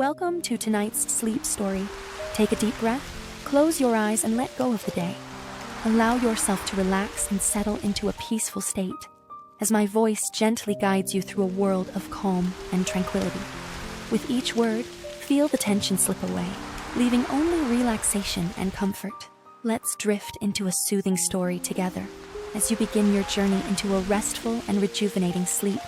Welcome to tonight's sleep story. Take a deep breath, close your eyes, and let go of the day. Allow yourself to relax and settle into a peaceful state, as my voice gently guides you through a world of calm and tranquility. With each word, feel the tension slip away, leaving only relaxation and comfort. Let's drift into a soothing story together as you begin your journey into a restful and rejuvenating sleep.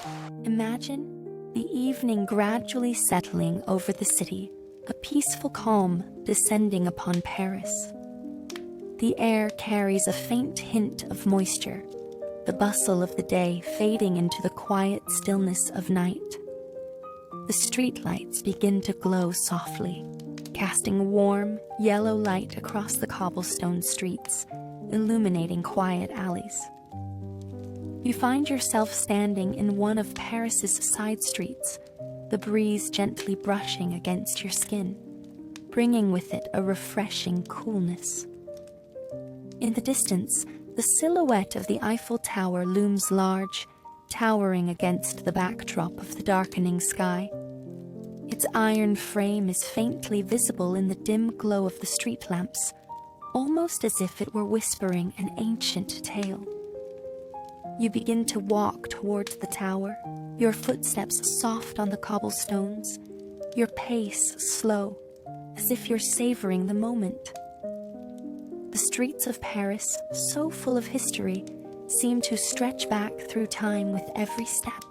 Imagine the evening gradually settling over the city, a peaceful calm descending upon Paris. The air carries a faint hint of moisture, the bustle of the day fading into the quiet stillness of night. The streetlights begin to glow softly, casting warm, yellow light across the cobblestone streets, illuminating quiet alleys. You find yourself standing in one of Paris's side streets, the breeze gently brushing against your skin, bringing with it a refreshing coolness. In the distance, the silhouette of the Eiffel Tower looms large, towering against the backdrop of the darkening sky. Its iron frame is faintly visible in the dim glow of the street lamps, almost as if it were whispering an ancient tale. You begin to walk towards the tower, your footsteps soft on the cobblestones, your pace slow, as if you're savoring the moment. The streets of Paris, so full of history, seem to stretch back through time with every step.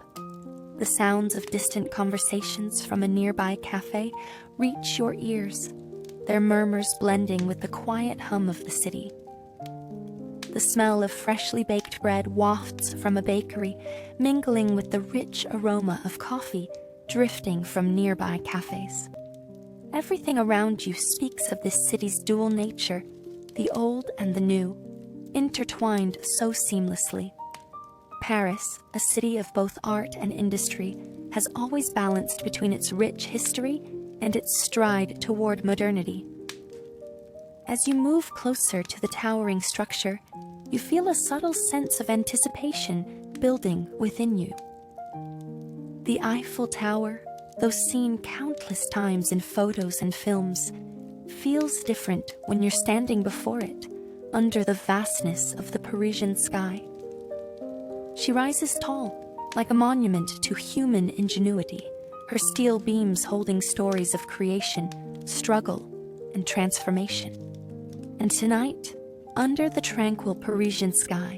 The sounds of distant conversations from a nearby cafe reach your ears, their murmurs blending with the quiet hum of the city. The smell of freshly baked bread wafts from a bakery, mingling with the rich aroma of coffee drifting from nearby cafes. Everything around you speaks of this city's dual nature, the old and the new, intertwined so seamlessly. Paris, a city of both art and industry, has always balanced between its rich history and its stride toward modernity. As you move closer to the towering structure, you feel a subtle sense of anticipation building within you. The Eiffel Tower, though seen countless times in photos and films, feels different when you're standing before it, under the vastness of the Parisian sky. She rises tall, like a monument to human ingenuity, her steel beams holding stories of creation, struggle, and transformation. And tonight, under the tranquil Parisian sky,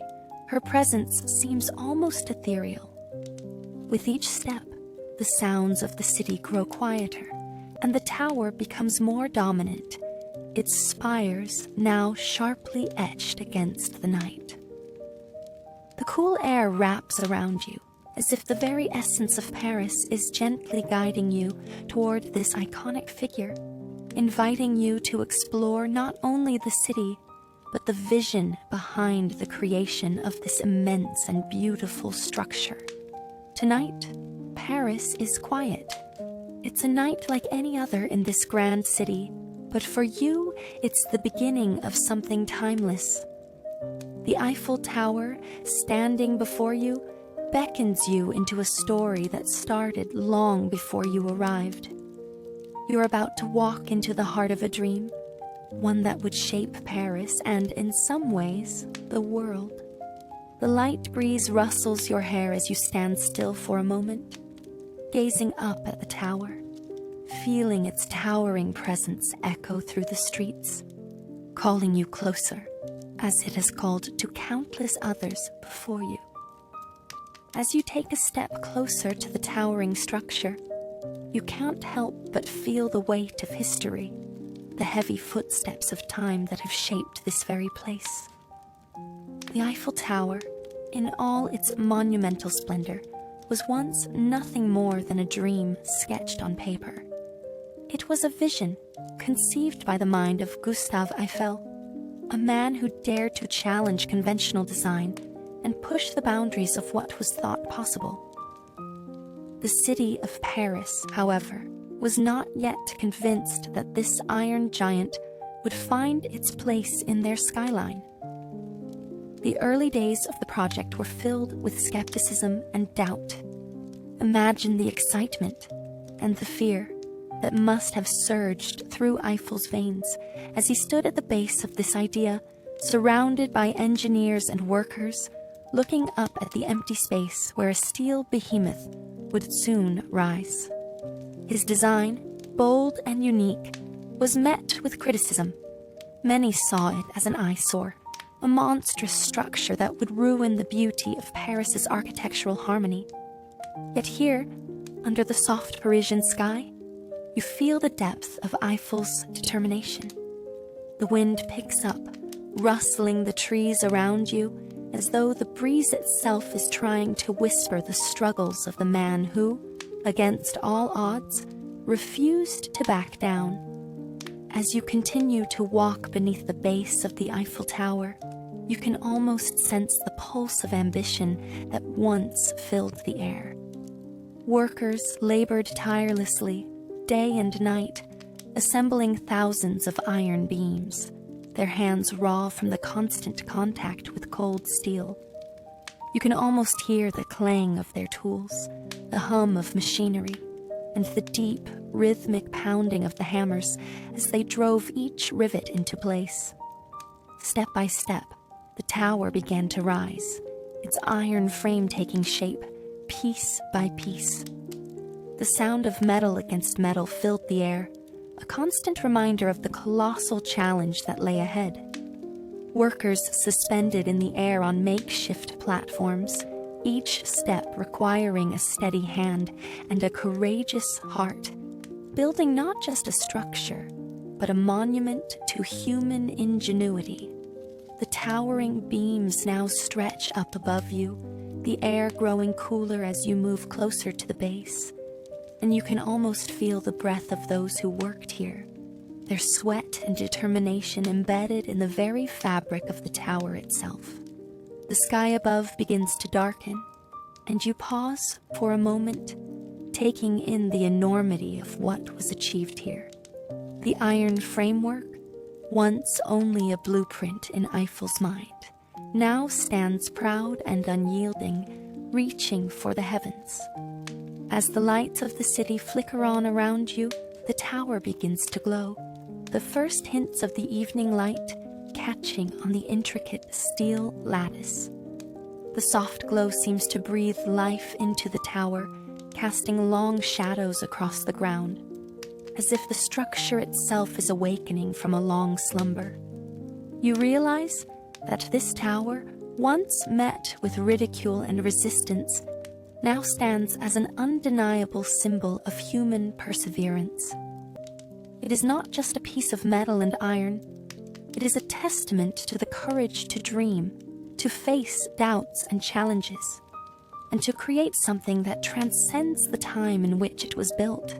her presence seems almost ethereal. With each step, the sounds of the city grow quieter, and the tower becomes more dominant, its spires now sharply etched against the night. The cool air wraps around you, as if the very essence of Paris is gently guiding you toward this iconic figure, inviting you to explore not only the city, but the vision behind the creation of this immense and beautiful structure. Tonight, Paris is quiet. It's a night like any other in this grand city, but for you, it's the beginning of something timeless. The Eiffel Tower, standing before you, beckons you into a story that started long before you arrived. You're about to walk into the heart of a dream, one that would shape Paris and, in some ways, the world. The light breeze rustles your hair as you stand still for a moment, gazing up at the tower, feeling its towering presence echo through the streets, calling you closer, as it has called to countless others before you. As you take a step closer to the towering structure, you can't help but feel the weight of history, the heavy footsteps of time that have shaped this very place. The Eiffel Tower, in all its monumental splendor, was once nothing more than a dream sketched on paper. It was a vision conceived by the mind of Gustave Eiffel, a man who dared to challenge conventional design and push the boundaries of what was thought possible. The city of Paris, however, was not yet convinced that this iron giant would find its place in their skyline. The early days of the project were filled with skepticism and doubt. Imagine the excitement and the fear, that must have surged through Eiffel's veins as he stood at the base of this idea, surrounded by engineers and workers, looking up at the empty space where a steel behemoth would soon rise. His design, bold and unique, was met with criticism. Many saw it as an eyesore, a monstrous structure that would ruin the beauty of Paris's architectural harmony. Yet here, under the soft Parisian sky, you feel the depth of Eiffel's determination. The wind picks up, rustling the trees around you, as though the breeze itself is trying to whisper the struggles of the man who, against all odds, refused to back down. As you continue to walk beneath the base of the Eiffel Tower, you can almost sense the pulse of ambition that once filled the air. Workers labored tirelessly, day and night, assembling thousands of iron beams, their hands raw from the constant contact with cold steel. You can almost hear the clang of their tools, the hum of machinery, and the deep, rhythmic pounding of the hammers as they drove each rivet into place. Step by step, the tower began to rise, its iron frame taking shape, piece by piece. The sound of metal against metal filled the air, a constant reminder of the colossal challenge that lay ahead. Workers suspended in the air on makeshift platforms, each step requiring a steady hand and a courageous heart, building not just a structure, but a monument to human ingenuity. The towering beams now stretch up above you, the air growing cooler as you move closer to the base, and you can almost feel the breath of those who worked here, their sweat and determination embedded in the very fabric of the tower itself. The sky above begins to darken, and you pause for a moment, taking in the enormity of what was achieved here. The iron framework, once only a blueprint in Eiffel's mind, now stands proud and unyielding, reaching for the heavens. As the lights of the city flicker on around you, the tower begins to glow, the first hints of the evening light catching on the intricate steel lattice. The soft glow seems to breathe life into the tower, casting long shadows across the ground, as if the structure itself is awakening from a long slumber. You realize that this tower, once met with ridicule and resistance, now stands as an undeniable symbol of human perseverance. It is not just a piece of metal and iron, it is a testament to the courage to dream, to face doubts and challenges, and to create something that transcends the time in which it was built.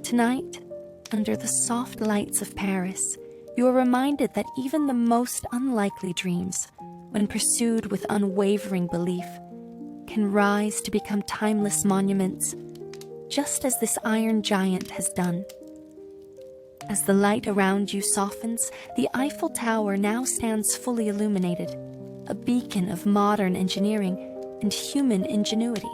Tonight, under the soft lights of Paris, you are reminded that even the most unlikely dreams, when pursued with unwavering belief, can rise to become timeless monuments, just as this iron giant has done. As the light around you softens, the Eiffel Tower now stands fully illuminated, a beacon of modern engineering and human ingenuity.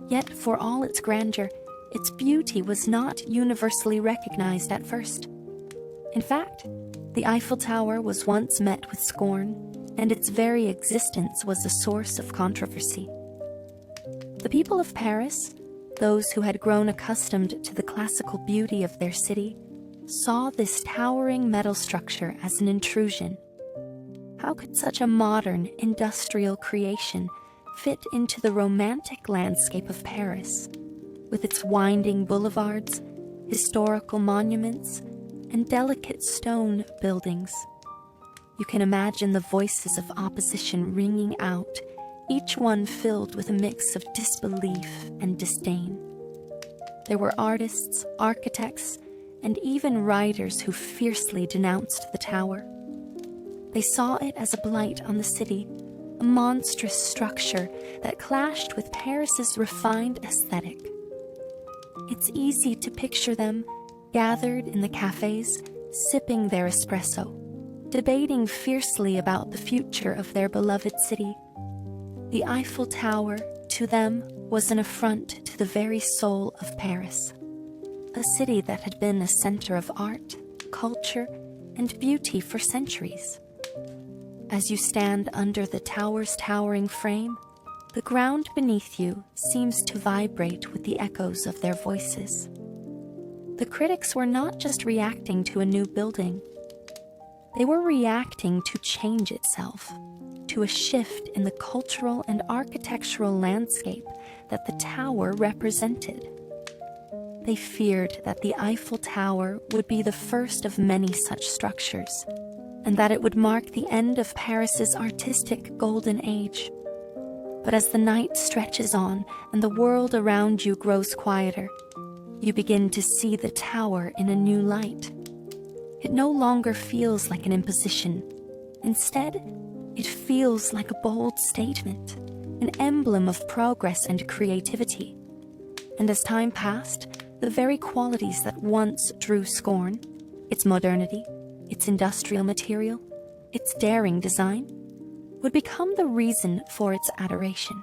Yet, for all its grandeur, its beauty was not universally recognized at first. In fact, the Eiffel Tower was once met with scorn, and its very existence was a source of controversy. The people of Paris, those who had grown accustomed to the classical beauty of their city, saw this towering metal structure as an intrusion. How could such a modern, industrial creation fit into the romantic landscape of Paris, with its winding boulevards, historical monuments, and delicate stone buildings? You can imagine the voices of opposition ringing out, each one filled with a mix of disbelief and disdain. There were artists, architects, and even writers who fiercely denounced the tower. They saw it as a blight on the city, a monstrous structure that clashed with Paris's refined aesthetic. It's easy to picture them gathered in the cafes, sipping their espresso, debating fiercely about the future of their beloved city. The Eiffel Tower, to them, was an affront to the very soul of Paris, a city that had been a center of art, culture, and beauty for centuries. As you stand under the tower's towering frame, the ground beneath you seems to vibrate with the echoes of their voices. The critics were not just reacting to a new building. They were reacting to change itself, to a shift in the cultural and architectural landscape that the tower represented. They feared that the Eiffel Tower would be the first of many such structures, and that it would mark the end of Paris's artistic golden age. But as the night stretches on and the world around you grows quieter, you begin to see the tower in a new light. It no longer feels like an imposition. Instead, it feels like a bold statement, an emblem of progress and creativity. And as time passed, the very qualities that once drew scorn, its modernity, its industrial material, its daring design, would become the reason for its adoration.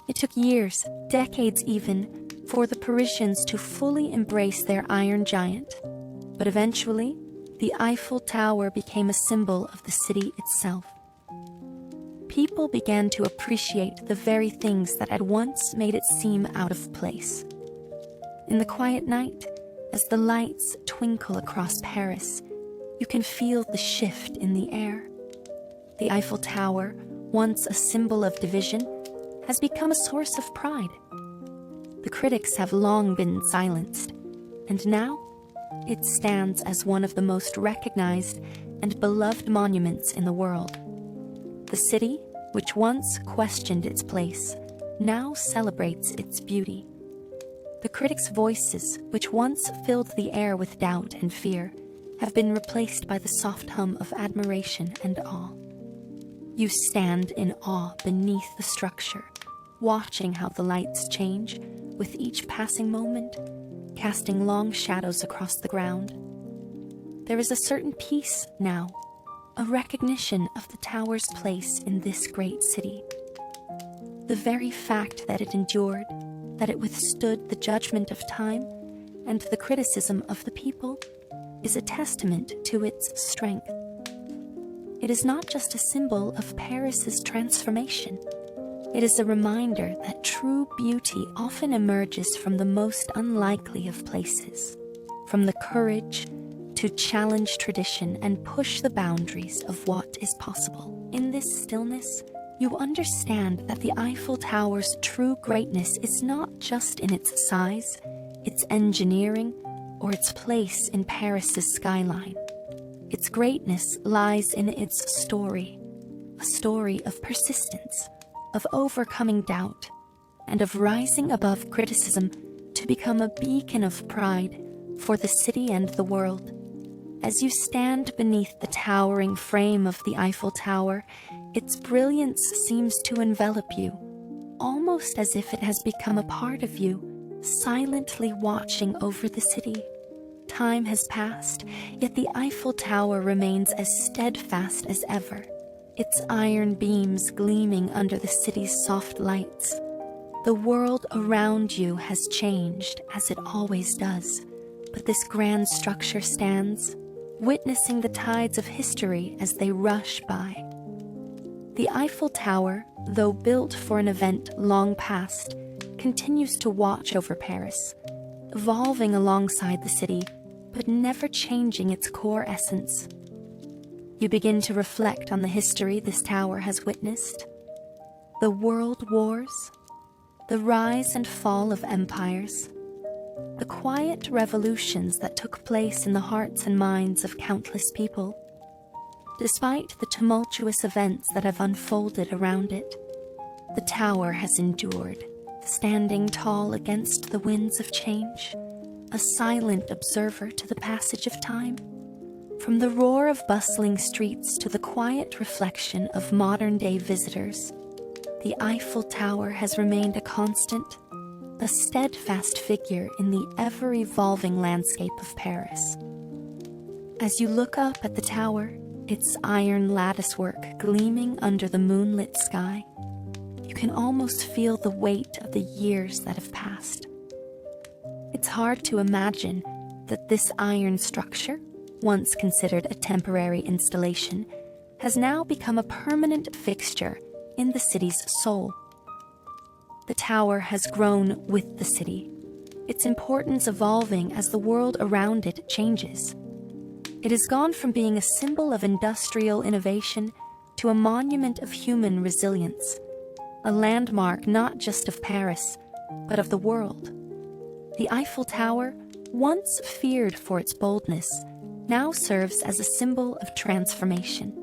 It took years, decades even, for the Parisians to fully embrace their iron giant. But eventually, the Eiffel Tower became a symbol of the city itself. People began to appreciate the very things that had once made it seem out of place. In the quiet night, as the lights twinkle across Paris, you can feel the shift in the air. The Eiffel Tower, once a symbol of division, has become a source of pride. The critics have long been silenced, and now it stands as one of the most recognized and beloved monuments in the world. The city, which once questioned its place, now celebrates its beauty. The critics' voices, which once filled the air with doubt and fear, have been replaced by the soft hum of admiration and awe. You stand in awe beneath the structure, watching how the lights change with each passing moment, casting long shadows across the ground. There is a certain peace now, a recognition of the tower's place in this great city. The very fact that it endured, that it withstood the judgment of time and the criticism of the people, is a testament to its strength. It is not just a symbol of Paris's transformation. It is a reminder that true beauty often emerges from the most unlikely of places, from the courage to challenge tradition and push the boundaries of what is possible. In this stillness, you understand that the Eiffel Tower's true greatness is not just in its size, its engineering, or its place in Paris's skyline. Its greatness lies in its story, a story of persistence, of overcoming doubt, and of rising above criticism to become a beacon of pride for the city and the world. As you stand beneath the towering frame of the Eiffel Tower, its brilliance seems to envelop you, almost as if it has become a part of you, silently watching over the city. Time has passed, yet the Eiffel Tower remains as steadfast as ever, its iron beams gleaming under the city's soft lights. The world around you has changed, as it always does, but this grand structure stands, witnessing the tides of history as they rush by. The Eiffel Tower, though built for an event long past, continues to watch over Paris, evolving alongside the city, but never changing its core essence. You begin to reflect on the history this tower has witnessed. The world wars, the rise and fall of empires, the quiet revolutions that took place in the hearts and minds of countless people. Despite the tumultuous events that have unfolded around it, the tower has endured, standing tall against the winds of change, a silent observer to the passage of time. From the roar of bustling streets to the quiet reflection of modern-day visitors, the Eiffel Tower has remained a constant, a steadfast figure in the ever-evolving landscape of Paris. As you look up at the tower, its iron latticework gleaming under the moonlit sky, you can almost feel the weight of the years that have passed. It's hard to imagine that this iron structure, once considered a temporary installation, has now become a permanent fixture in the city's soul. The tower has grown with the city, its importance evolving as the world around it changes. It has gone from being a symbol of industrial innovation to a monument of human resilience, a landmark not just of Paris, but of the world. The Eiffel Tower, once feared for its boldness, now serves as a symbol of transformation.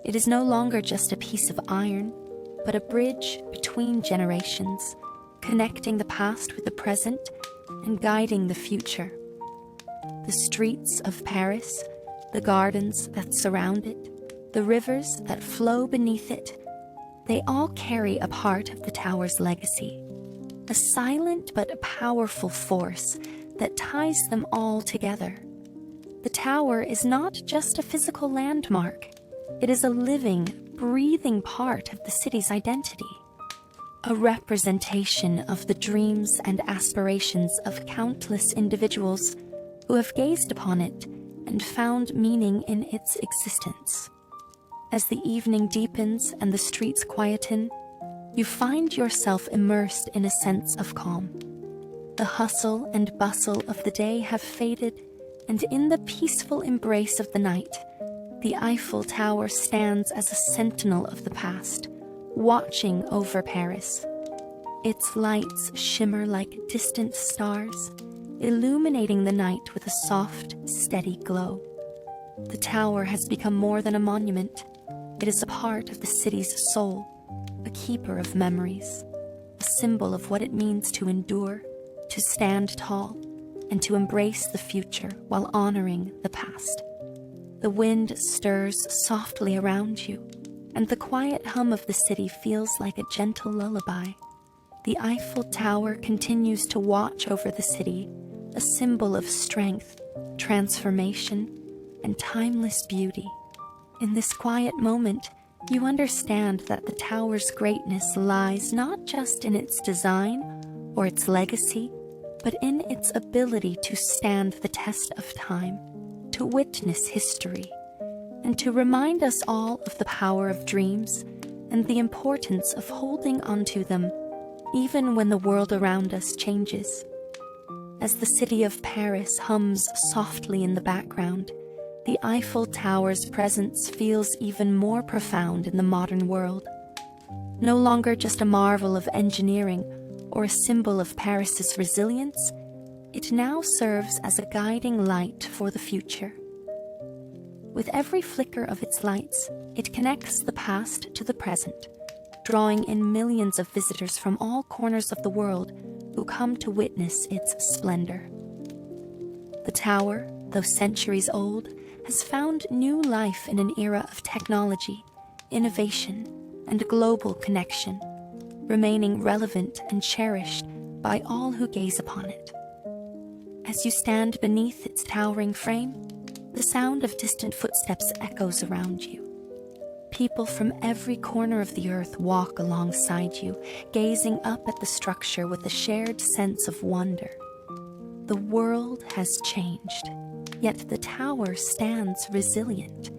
It is no longer just a piece of iron, but a bridge between generations, connecting the past with the present and guiding the future. The streets of Paris, the gardens that surround it, the rivers that flow beneath it, they all carry a part of the tower's legacy, a silent but powerful force that ties them all together. The tower is not just a physical landmark, it is a living, breathing part of the city's identity, a representation of the dreams and aspirations of countless individuals who have gazed upon it and found meaning in its existence. As the evening deepens and the streets quieten, you find yourself immersed in a sense of calm. The hustle and bustle of the day have faded, and in the peaceful embrace of the night, the Eiffel Tower stands as a sentinel of the past, watching over Paris. Its lights shimmer like distant stars, illuminating the night with a soft, steady glow. The tower has become more than a monument. It is a part of the city's soul, a keeper of memories, a symbol of what it means to endure, to stand tall, and to embrace the future while honoring the past. The wind stirs softly around you, and the quiet hum of the city feels like a gentle lullaby. The Eiffel Tower continues to watch over the city, a symbol of strength, transformation, and timeless beauty. In this quiet moment, you understand that the tower's greatness lies not just in its design or its legacy, but in its ability to stand the test of time, to witness history, and to remind us all of the power of dreams and the importance of holding onto them even when the world around us changes. As the city of Paris hums softly in the background, the Eiffel Tower's presence feels even more profound in the modern world. No longer just a marvel of engineering or a symbol of Paris's resilience, it now serves as a guiding light for the future. With every flicker of its lights, it connects the past to the present, drawing in millions of visitors from all corners of the world who come to witness its splendor. The tower, though centuries old, has found new life in an era of technology, innovation, and global connection, remaining relevant and cherished by all who gaze upon it. As you stand beneath its towering frame, the sound of distant footsteps echoes around you. People from every corner of the earth walk alongside you, gazing up at the structure with a shared sense of wonder. The world has changed, yet the tower stands resilient,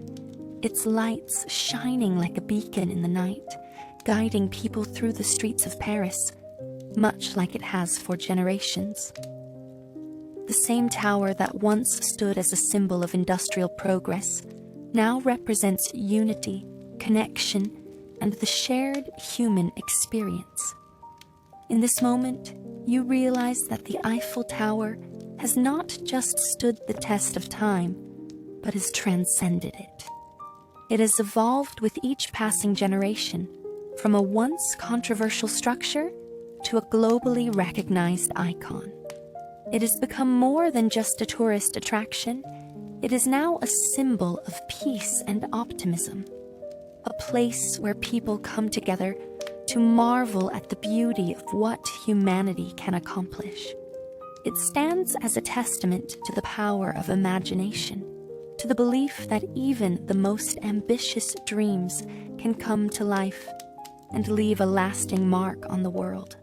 its lights shining like a beacon in the night, guiding people through the streets of Paris, much like it has for generations. The same tower that once stood as a symbol of industrial progress now represents unity, connection, and the shared human experience. In this moment, you realize that the Eiffel Tower has not just stood the test of time, but has transcended it. It has evolved with each passing generation, from a once controversial structure to a globally recognized icon. It has become more than just a tourist attraction. It is now a symbol of peace and optimism, a place where people come together to marvel at the beauty of what humanity can accomplish. It stands as a testament to the power of imagination, to the belief that even the most ambitious dreams can come to life and leave a lasting mark on the world.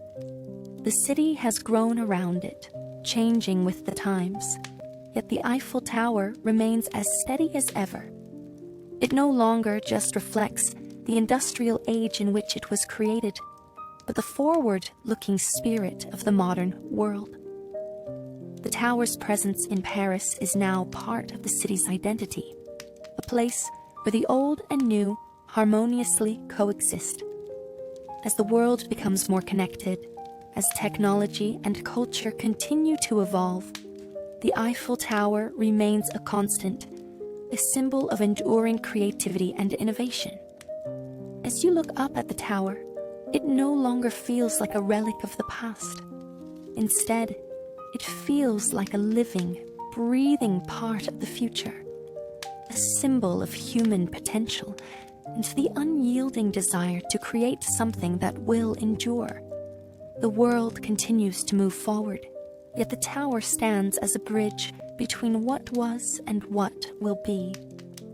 The city has grown around it, changing with the times, yet the Eiffel Tower remains as steady as ever. It no longer just reflects the industrial age in which it was created, but the forward-looking spirit of the modern world. The tower's presence in Paris is now part of the city's identity, a place where the old and new harmoniously coexist. As the world becomes more connected, as technology and culture continue to evolve, the Eiffel Tower remains a constant, a symbol of enduring creativity and innovation. As you look up at the tower, it no longer feels like a relic of the past. Instead, it feels like a living, breathing part of the future, a symbol of human potential and the unyielding desire to create something that will endure. The world continues to move forward, yet the tower stands as a bridge between what was and what will be,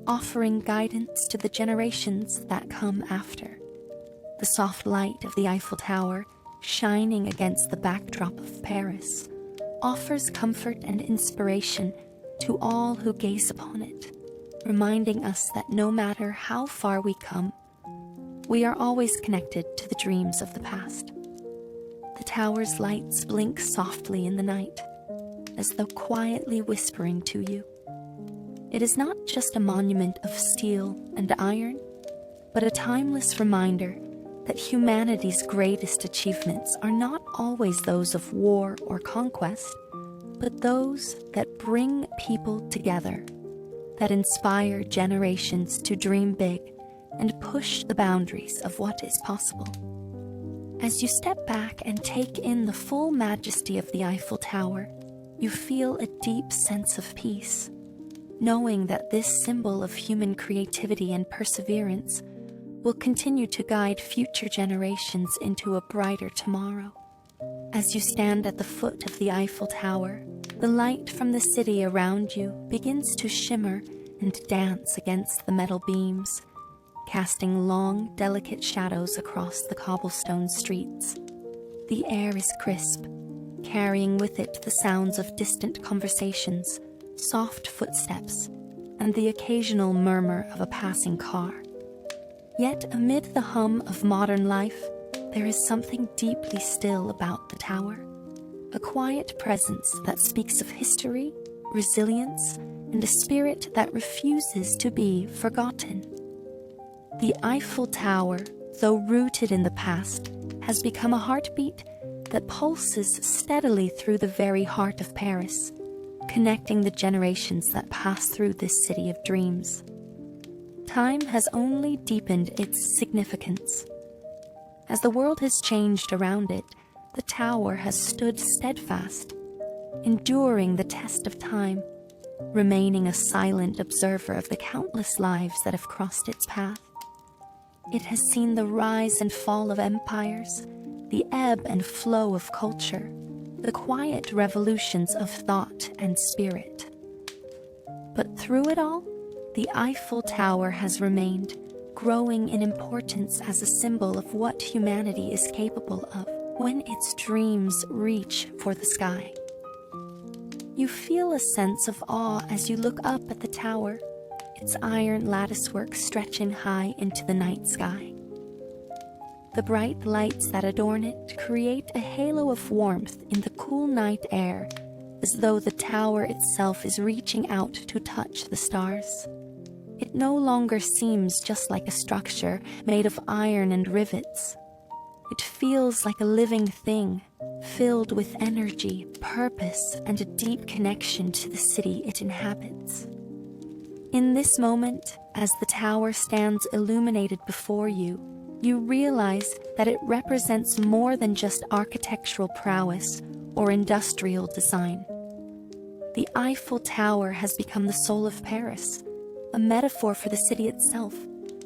offering guidance to the generations that come after. The soft light of the Eiffel Tower, shining against the backdrop of Paris, offers comfort and inspiration to all who gaze upon it, reminding us that no matter how far we come, we are always connected to the dreams of the past. The tower's lights blink softly in the night, as though quietly whispering to you. It is not just a monument of steel and iron, but a timeless reminder that humanity's greatest achievements are not always those of war or conquest, but those that bring people together, that inspire generations to dream big and push the boundaries of what is possible. As you step back and take in the full majesty of the Eiffel Tower, you feel a deep sense of peace, knowing that this symbol of human creativity and perseverance will continue to guide future generations into a brighter tomorrow. As you stand at the foot of the Eiffel Tower, the light from the city around you begins to shimmer and dance against the metal beams, casting long, delicate shadows across the cobblestone streets. The air is crisp, carrying with it the sounds of distant conversations, soft footsteps, and the occasional murmur of a passing car. Yet amid the hum of modern life, there is something deeply still about the tower, a quiet presence that speaks of history, resilience, and a spirit that refuses to be forgotten. The Eiffel Tower, though rooted in the past, has become a heartbeat that pulses steadily through the very heart of Paris, connecting the generations that pass through this city of dreams. Time has only deepened its significance. As the world has changed around it, the tower has stood steadfast, enduring the test of time, remaining a silent observer of the countless lives that have crossed its path. It has seen the rise and fall of empires, the ebb and flow of culture, the quiet revolutions of thought and spirit. But through it all, the Eiffel Tower has remained, growing in importance as a symbol of what humanity is capable of when its dreams reach for the sky. You feel a sense of awe as you look up at the tower, its iron latticework stretching high into the night sky. The bright lights that adorn it create a halo of warmth in the cool night air, as though the tower itself is reaching out to touch the stars. It no longer seems just like a structure made of iron and rivets. It feels like a living thing, filled with energy, purpose, and a deep connection to the city it inhabits. In this moment, as the tower stands illuminated before you, you realize that it represents more than just architectural prowess or industrial design. The Eiffel Tower has become the soul of Paris, a metaphor for the city itself,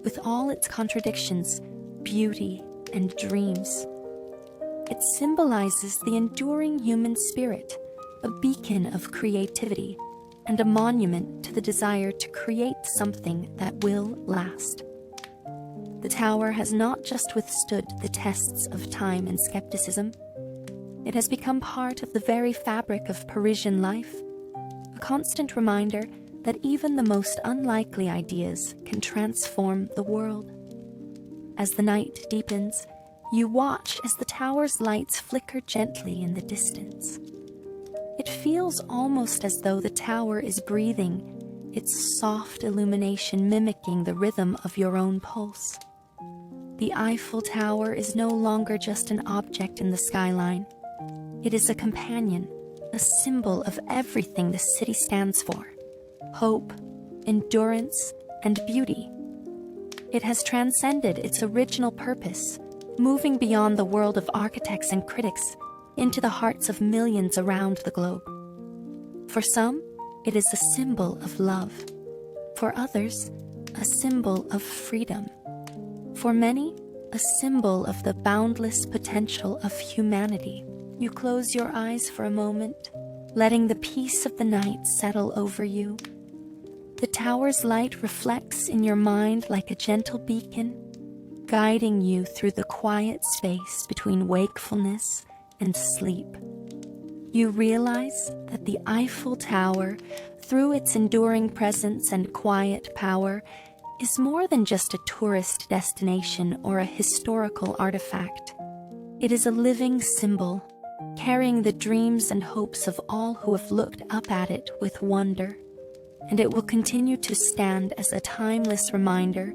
with all its contradictions, beauty, and dreams. It symbolizes the enduring human spirit, a beacon of creativity, and a monument to the desire to create something that will last. The tower has not just withstood the tests of time and skepticism, It has become part of the very fabric of Parisian life, a constant reminder that even the most unlikely ideas can transform the world. As the night deepens, you watch as the tower's lights flicker gently in the distance. It feels almost as though the tower is breathing, its soft illumination mimicking the rhythm of your own pulse. The Eiffel Tower is no longer just an object in the skyline. It is a companion, a symbol of everything the city stands for: hope, endurance, and beauty. It has transcended its original purpose, moving beyond the world of architects and critics into the hearts of millions around the globe. For some, it is a symbol of love. For others, a symbol of freedom. For many, a symbol of the boundless potential of humanity. You close your eyes for a moment, letting the peace of the night settle over you. The tower's light reflects in your mind like a gentle beacon, guiding you through the quiet space between wakefulness and sleep. You realize that the Eiffel Tower, through its enduring presence and quiet power, is more than just a tourist destination or a historical artifact. It is a living symbol, carrying the dreams and hopes of all who have looked up at it with wonder. And it will continue to stand as a timeless reminder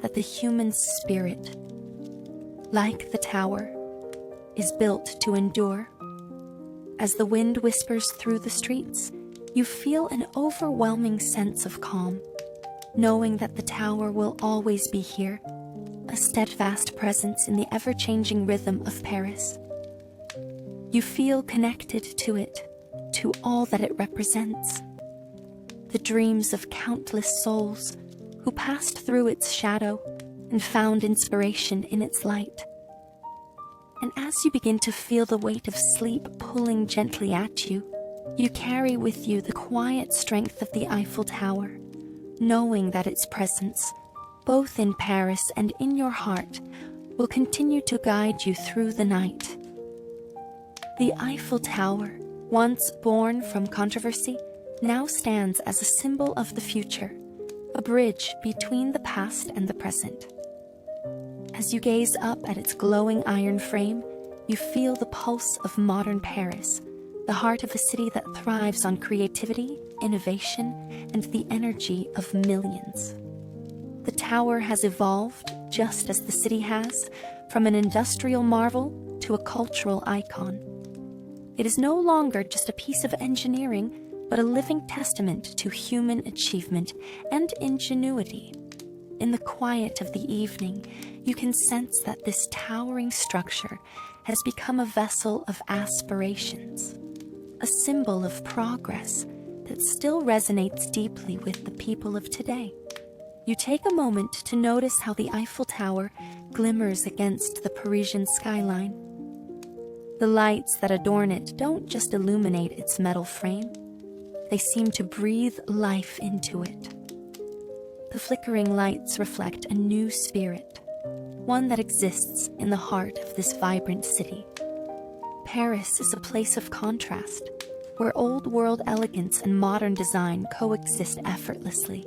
that the human spirit, like the tower, is built to endure. As the wind whispers through the streets, you feel an overwhelming sense of calm, knowing that the tower will always be here, a steadfast presence in the ever-changing rhythm of Paris. You feel connected to it, to all that it represents. The dreams of countless souls who passed through its shadow and found inspiration in its light. And as you begin to feel the weight of sleep pulling gently at you, you carry with you the quiet strength of the Eiffel Tower, knowing that its presence, both in Paris and in your heart, will continue to guide you through the night. The Eiffel Tower, once born from controversy, now stands as a symbol of the future, a bridge between the past and the present. As you gaze up at its glowing iron frame, you feel the pulse of modern Paris, the heart of a city that thrives on creativity, innovation, and the energy of millions. The tower has evolved, just as the city has, from an industrial marvel to a cultural icon. It is no longer just a piece of engineering, but a living testament to human achievement and ingenuity. In the quiet of the evening, you can sense that this towering structure has become a vessel of aspirations, a symbol of progress that still resonates deeply with the people of today. You take a moment to notice how the Eiffel Tower glimmers against the Parisian skyline. The lights that adorn it don't just illuminate its metal frame, they seem to breathe life into it. The flickering lights reflect a new spirit, one that exists in the heart of this vibrant city. Paris is a place of contrast, where old-world elegance and modern design coexist effortlessly.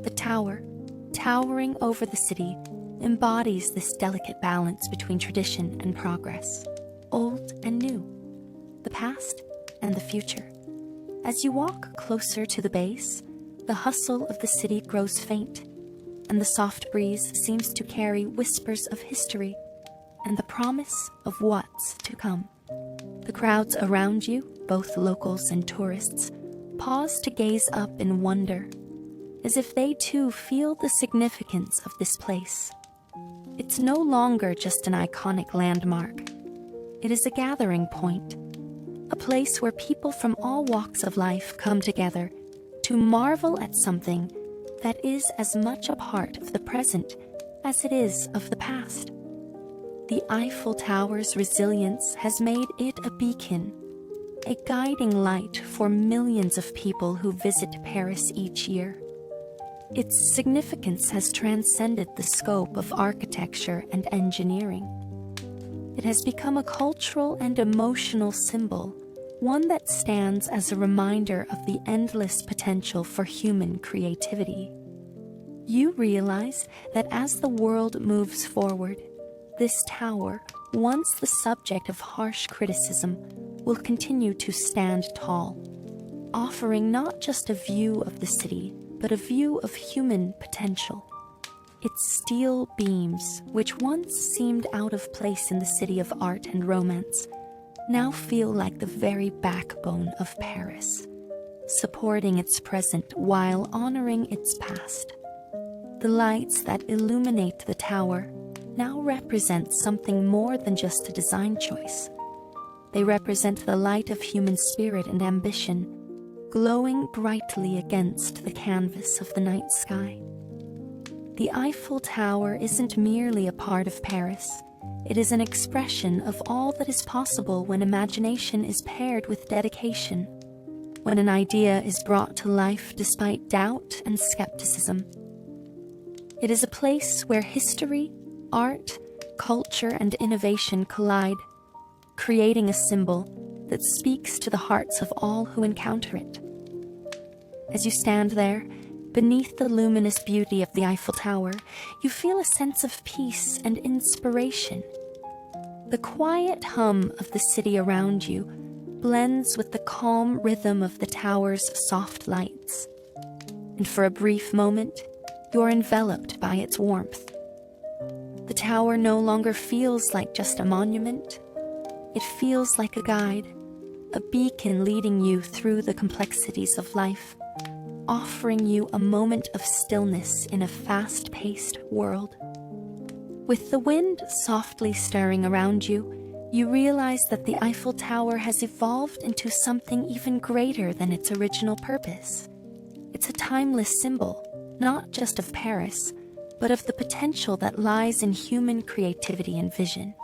The tower, towering over the city, embodies this delicate balance between tradition and progress, old and new, the past and the future. As you walk closer to the base, the hustle of the city grows faint, and the soft breeze seems to carry whispers of history and the promise of what's to come. The crowds around you, both locals and tourists, pause to gaze up in wonder, as if they too feel the significance of this place. It's no longer just an iconic landmark. It is a gathering point, a place where people from all walks of life come together to marvel at something that is as much a part of the present as it is of the past. The Eiffel Tower's resilience has made it a beacon, a guiding light for millions of people who visit Paris each year. Its significance has transcended the scope of architecture and engineering. It has become a cultural and emotional symbol, one that stands as a reminder of the endless potential for human creativity. You realize that as the world moves forward, this tower, once the subject of harsh criticism, will continue to stand tall, offering not just a view of the city, but a view of human potential. Its steel beams, which once seemed out of place in the city of art and romance, now feel like the very backbone of Paris, supporting its present while honoring its past. The lights that illuminate the tower now represent something more than just a design choice. They represent the light of human spirit and ambition, glowing brightly against the canvas of the night sky. The Eiffel Tower isn't merely a part of Paris. It is an expression of all that is possible when imagination is paired with dedication, when an idea is brought to life despite doubt and skepticism. It is a place where history, art, culture, and innovation collide, creating a symbol that speaks to the hearts of all who encounter it. As you stand there, beneath the luminous beauty of the Eiffel Tower, you feel a sense of peace and inspiration. The quiet hum of the city around you blends with the calm rhythm of the tower's soft lights. And for a brief moment, you're enveloped by its warmth. The tower no longer feels like just a monument. It feels like a guide, a beacon leading you through the complexities of life, offering you a moment of stillness in a fast-paced world. With the wind softly stirring around you, you realize that the Eiffel Tower has evolved into something even greater than its original purpose. It's a timeless symbol, not just of Paris, but of the potential that lies in human creativity and vision.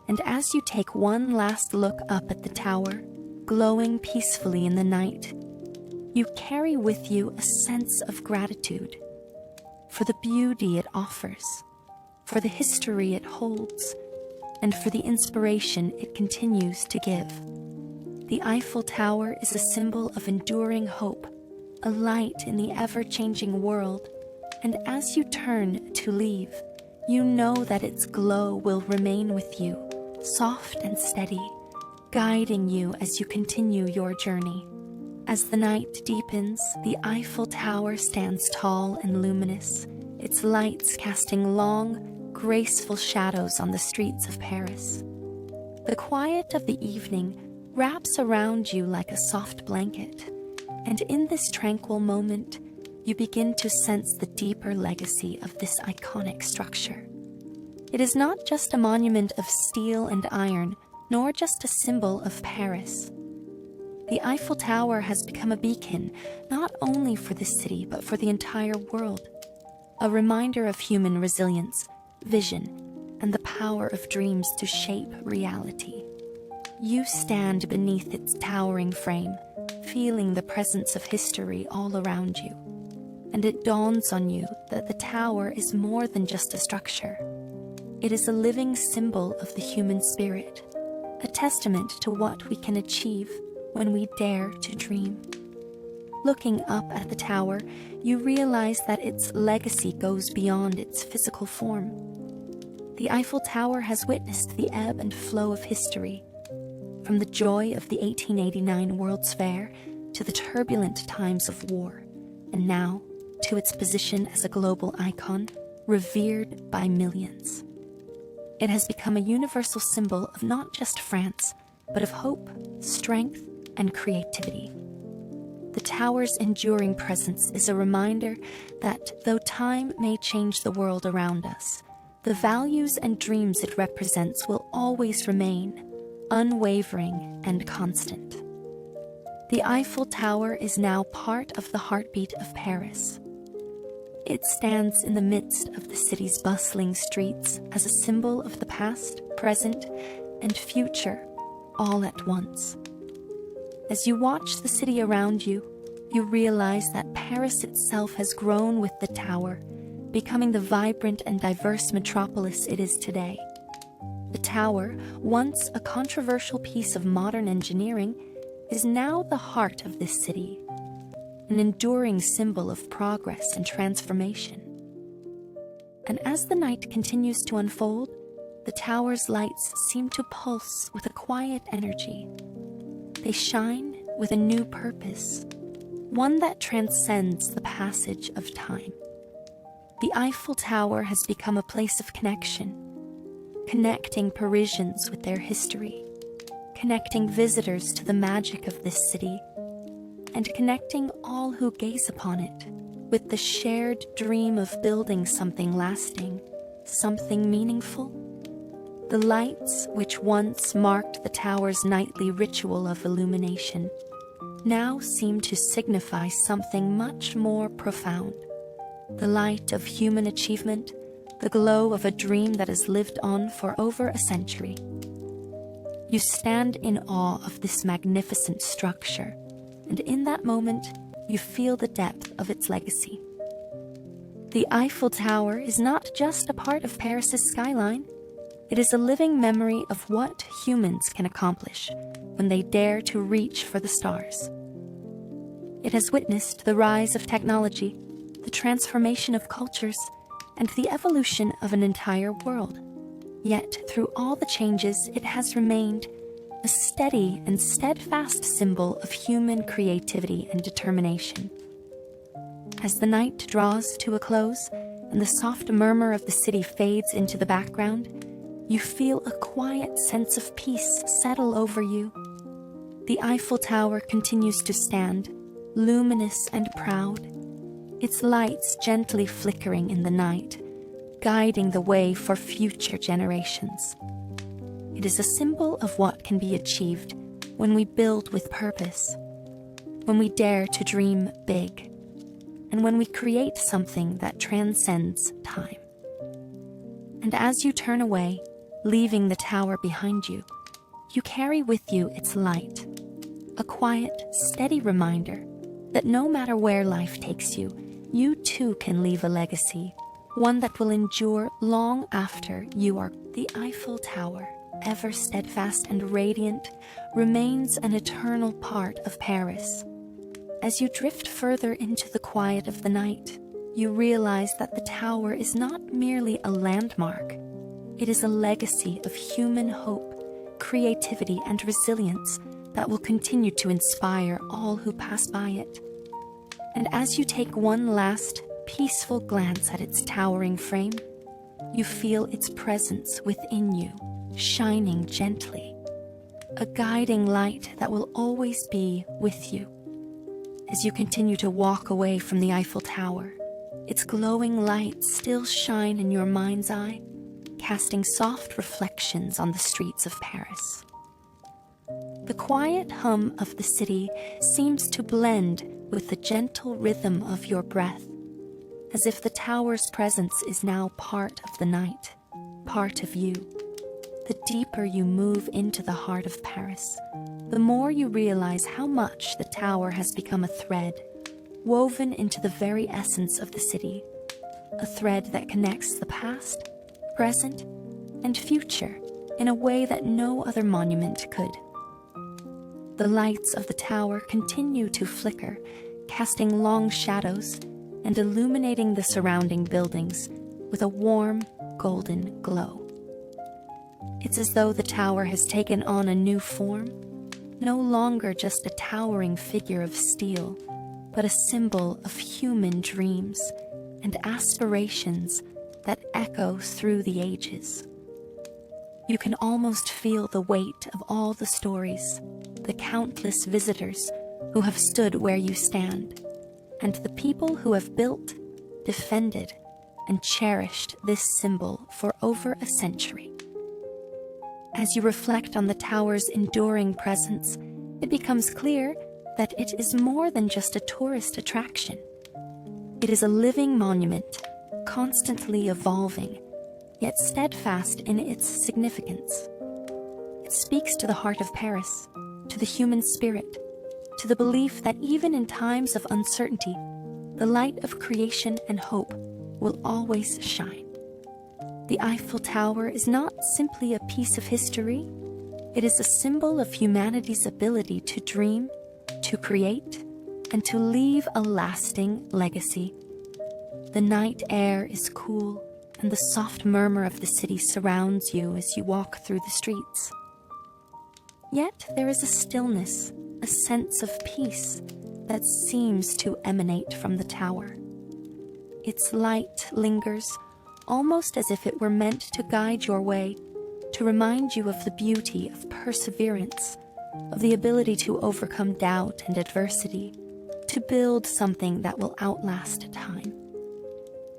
And as you take one last look up at the tower, glowing peacefully in the night, you carry with you a sense of gratitude for the beauty it offers, for the history it holds, and for the inspiration it continues to give. The Eiffel Tower is a symbol of enduring hope, a light in the ever-changing world, and as you turn to leave, you know that its glow will remain with you, soft and steady, guiding you as you continue your journey. As the night deepens, the Eiffel Tower stands tall and luminous, its lights casting long, graceful shadows on the streets of Paris. The quiet of the evening wraps around you like a soft blanket, and in this tranquil moment, you begin to sense the deeper legacy of this iconic structure. It is not just a monument of steel and iron, nor just a symbol of Paris. The Eiffel Tower has become a beacon, not only for the city, but for the entire world. A reminder of human resilience, vision, and the power of dreams to shape reality. You stand beneath its towering frame, feeling the presence of history all around you. And it dawns on you that the tower is more than just a structure. It is a living symbol of the human spirit, a testament to what we can achieve when we dare to dream. Looking up at the tower, you realize that its legacy goes beyond its physical form. The Eiffel Tower has witnessed the ebb and flow of history, from the joy of the 1889 World's Fair to the turbulent times of war, and now to its position as a global icon, revered by millions. It has become a universal symbol of not just France, but of hope, strength, and creativity. The tower's enduring presence is a reminder that though time may change the world around us, the values and dreams it represents will always remain, unwavering and constant. The Eiffel Tower is now part of the heartbeat of Paris. It stands in the midst of the city's bustling streets as a symbol of the past, present, and future, all at once. As you watch the city around you, you realize that Paris itself has grown with the tower, becoming the vibrant and diverse metropolis it is today. The tower, once a controversial piece of modern engineering, is now the heart of this city, an enduring symbol of progress and transformation. And as the night continues to unfold, the tower's lights seem to pulse with a quiet energy. They shine with a new purpose, one that transcends the passage of time. The Eiffel Tower has become a place of connection, connecting Parisians with their history, connecting visitors to the magic of this city, and connecting all who gaze upon it with the shared dream of building something lasting, something meaningful. The lights, which once marked the tower's nightly ritual of illumination, now seem to signify something much more profound. The light of human achievement, the glow of a dream that has lived on for over a century. You stand in awe of this magnificent structure, and in that moment, you feel the depth of its legacy. The Eiffel Tower is not just a part of Paris's skyline. It is a living memory of what humans can accomplish when they dare to reach for the stars. It has witnessed the rise of technology, the transformation of cultures, and the evolution of an entire world. Yet, through all the changes, it has remained a steady and steadfast symbol of human creativity and determination. As the night draws to a close and the soft murmur of the city fades into the background, you feel a quiet sense of peace settle over you. The Eiffel Tower continues to stand, luminous and proud, its lights gently flickering in the night, guiding the way for future generations. It is a symbol of what can be achieved when we build with purpose, when we dare to dream big, and when we create something that transcends time. And as you turn away, leaving the tower behind you, you carry with you its light, a quiet, steady reminder that no matter where life takes you, you too can leave a legacy, one that will endure long after you are. The Eiffel Tower, ever steadfast and radiant, remains an eternal part of Paris. As you drift further into the quiet of the night, you realize that the tower is not merely a landmark. It is a legacy of human hope, creativity, and resilience that will continue to inspire all who pass by it. And as you take one last, peaceful glance at its towering frame, you feel its presence within you, shining gently, a guiding light that will always be with you. As you continue to walk away from the Eiffel Tower, its glowing lights still shine in your mind's eye, casting soft reflections on the streets of Paris. The quiet hum of the city seems to blend with the gentle rhythm of your breath, as if the tower's presence is now part of the night, part of you. The deeper you move into the heart of Paris, the more you realize how much the tower has become a thread, woven into the very essence of the city, a thread that connects the past, present, and future in a way that no other monument could. The lights of the tower continue to flicker, casting long shadows and illuminating the surrounding buildings with a warm, golden glow. It's as though the tower has taken on a new form, no longer just a towering figure of steel, but a symbol of human dreams and aspirations that echo through the ages. You can almost feel the weight of all the stories, the countless visitors who have stood where you stand, and the people who have built, defended, and cherished this symbol for over a century. As you reflect on the tower's enduring presence, it becomes clear that it is more than just a tourist attraction. It is a living monument, constantly evolving, yet steadfast in its significance. It speaks to the heart of Paris, to the human spirit, to the belief that even in times of uncertainty, the light of creation and hope will always shine. The Eiffel Tower is not simply a piece of history. It is a symbol of humanity's ability to dream, to create, and to leave a lasting legacy. The night air is cool, and the soft murmur of the city surrounds you as you walk through the streets. Yet there is a stillness, a sense of peace that seems to emanate from the tower. Its light lingers, almost as if it were meant to guide your way, to remind you of the beauty of perseverance, of the ability to overcome doubt and adversity, to build something that will outlast time.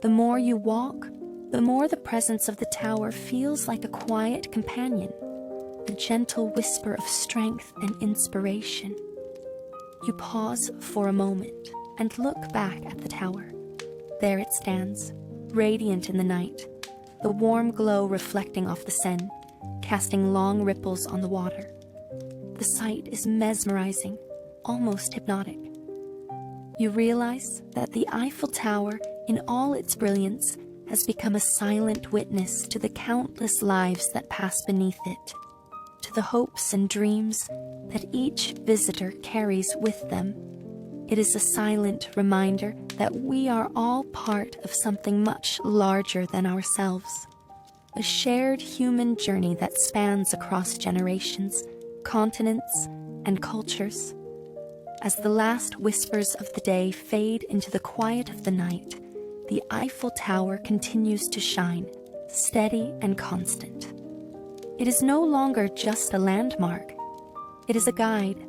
The more you walk, the more the presence of the tower feels like a quiet companion, a gentle whisper of strength and inspiration. You pause for a moment and look back at the tower. There it stands, radiant in the night, the warm glow reflecting off the Seine, casting long ripples on the water. The sight is mesmerizing, almost hypnotic. You realize that the Eiffel Tower, in all its brilliance, has become a silent witness to the countless lives that pass beneath it, to the hopes and dreams that each visitor carries with them. It is a silent reminder that we are all part of something much larger than ourselves, a shared human journey that spans across generations, continents, and cultures. As the last whispers of the day fade into the quiet of the night, the Eiffel Tower continues to shine, steady and constant. It is no longer just a landmark. It is a guide,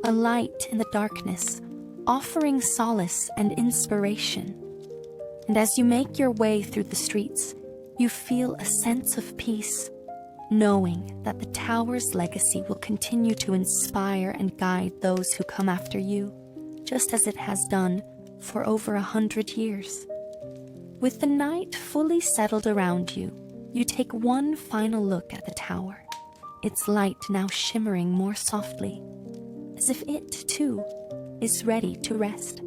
a light in the darkness, offering solace and inspiration. And as you make your way through the streets, you feel a sense of peace, knowing that the tower's legacy will continue to inspire and guide those who come after you, just as it has done for over 100 years. With the night fully settled around you, you take one final look at the tower, its light now shimmering more softly, as if it, too, is ready to rest.